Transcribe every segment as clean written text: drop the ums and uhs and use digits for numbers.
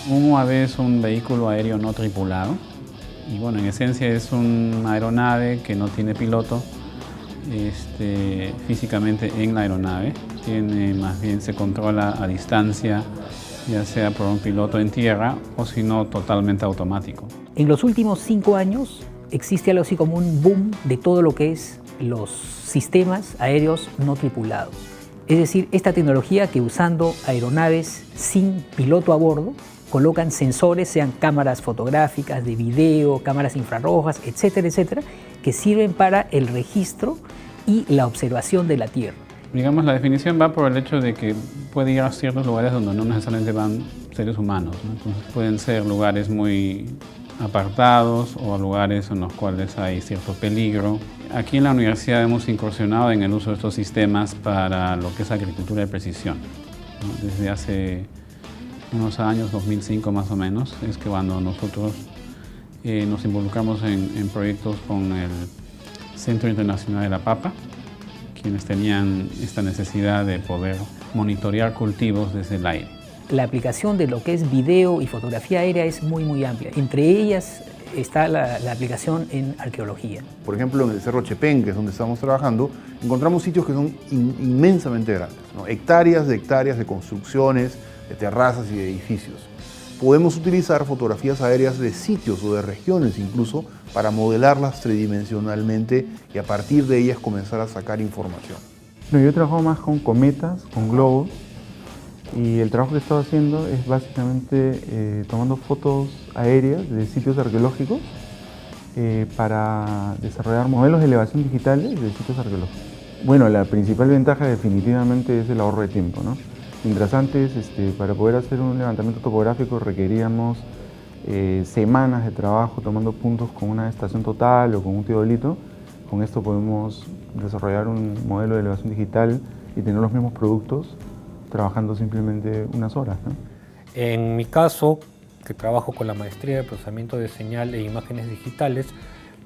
Un UAV es un vehículo aéreo no tripulado y bueno, en esencia es una aeronave que no tiene piloto físicamente en la aeronave. Más bien se controla a distancia, ya sea por un piloto en tierra o si no totalmente automático. En los últimos 5 años existe algo así como un boom de todo lo que es los sistemas aéreos no tripulados. Es decir, esta tecnología que usando aeronaves sin piloto a bordo, colocan sensores, sean cámaras fotográficas, de video, cámaras infrarrojas, etcétera, etcétera, que sirven para el registro y la observación de la Tierra. Digamos, la definición va por el hecho de que puede ir a ciertos lugares donde no necesariamente van seres humanos, ¿no? Entonces pueden ser lugares muy apartados o lugares en los cuales hay cierto peligro. Aquí en la universidad hemos incursionado en el uso de estos sistemas para lo que es agricultura de precisión, ¿no? Desde hace unos años, 2005 más o menos, es que cuando nosotros nos involucramos en proyectos con el Centro Internacional de la Papa, quienes tenían esta necesidad de poder monitorear cultivos desde el aire. La aplicación de lo que es video y fotografía aérea es muy amplia. Entre ellas está la aplicación en arqueología. Por ejemplo, en el Cerro Chepén, que es donde estamos trabajando, encontramos sitios que son inmensamente grandes, ¿no? Hectáreas de construcciones, de terrazas y de edificios. Podemos utilizar fotografías aéreas de sitios o de regiones incluso para modelarlas tridimensionalmente y a partir de ellas comenzar a sacar información. No, yo trabajo más con cometas, con globos, y el trabajo que he estado haciendo es básicamente tomando fotos aéreas de sitios arqueológicos para desarrollar modelos de elevación digitales de sitios arqueológicos. Bueno, la principal ventaja definitivamente es el ahorro de tiempo, ¿no? Mientras antes, para poder hacer un levantamiento topográfico requeríamos semanas de trabajo tomando puntos con una estación total o con un teodolito. Con esto podemos desarrollar un modelo de elevación digital y tener los mismos productos trabajando simplemente unas horas, ¿no? En mi caso, que trabajo con la maestría de procesamiento de señal e imágenes digitales,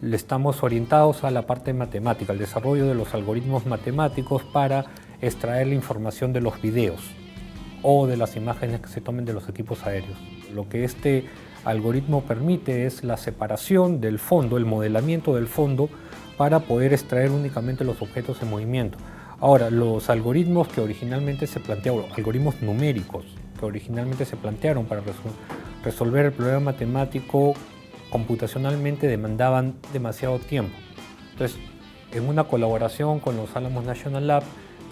le estamos orientados a la parte matemática, al desarrollo de los algoritmos matemáticos para extraer la información de los videos o de las imágenes que se tomen de los equipos aéreos. Lo que este algoritmo permite es la separación del fondo, el modelamiento del fondo, para poder extraer únicamente los objetos en movimiento. Ahora, los algoritmos que originalmente se plantearon, algoritmos numéricos que originalmente se plantearon para resolver el problema matemático computacionalmente demandaban demasiado tiempo. Entonces, en una colaboración con los Alamos National Lab,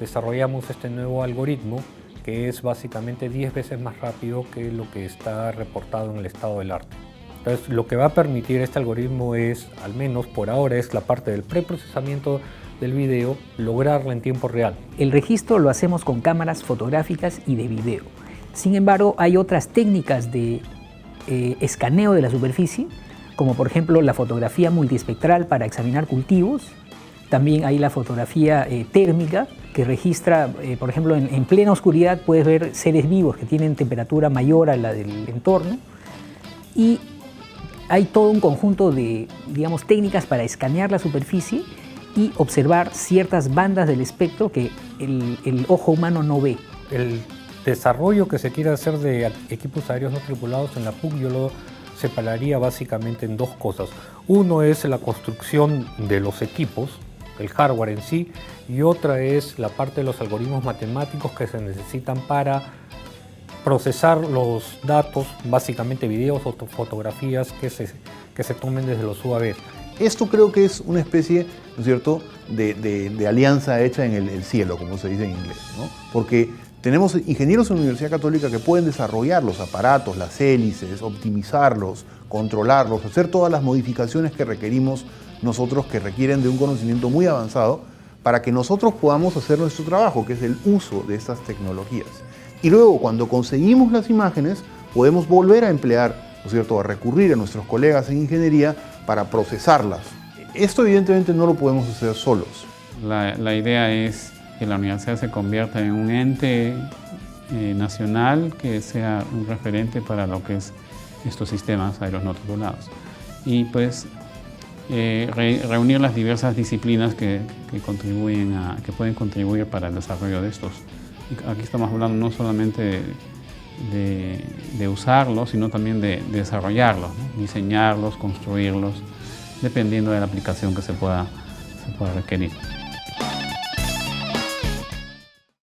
desarrollamos este nuevo algoritmo que es básicamente 10 veces más rápido que lo que está reportado en el estado del arte. Entonces, lo que va a permitir este algoritmo es, al menos por ahora, es la parte del preprocesamiento del video, lograrla en tiempo real. El registro lo hacemos con cámaras fotográficas y de video. Sin embargo, hay otras técnicas de escaneo de la superficie, como por ejemplo la fotografía multiespectral para examinar cultivos. También hay la fotografía térmica, que registra, por ejemplo, en plena oscuridad puedes ver seres vivos que tienen temperatura mayor a la del entorno. Y hay todo un conjunto de, digamos, técnicas para escanear la superficie y observar ciertas bandas del espectro que el ojo humano no ve. El desarrollo que se quiere hacer de equipos aéreos no tripulados en la PUC yo lo separaría básicamente en dos cosas. Uno es la construcción de los equipos, el hardware en sí, y otra es la parte de los algoritmos matemáticos que se necesitan para procesar los datos, básicamente videos o fotografías que se tomen desde los UAVs. Esto creo que es una especie, ¿no es cierto?, de alianza hecha en el cielo, como se dice en inglés, ¿no? Porque tenemos ingenieros en la Universidad Católica que pueden desarrollar los aparatos, las hélices, optimizarlos, controlarlos, hacer todas las modificaciones que requerimos nosotros, que requieren de un conocimiento muy avanzado, para que nosotros podamos hacer nuestro trabajo, que es el uso de estas tecnologías. Y luego, cuando conseguimos las imágenes, podemos volver a emplear, ¿no es cierto?, a recurrir a nuestros colegas en ingeniería para procesarlas. Esto evidentemente no lo podemos hacer solos. La idea es que la universidad se convierta en un ente nacional que sea un referente para lo que es estos sistemas aéreos no tripulados. Y pues reunir las diversas disciplinas que pueden contribuir para el desarrollo de estos. Y aquí estamos hablando no solamente de usarlos, sino también de desarrollarlos, ¿no? Diseñarlos, construirlos, dependiendo de la aplicación que se pueda requerir.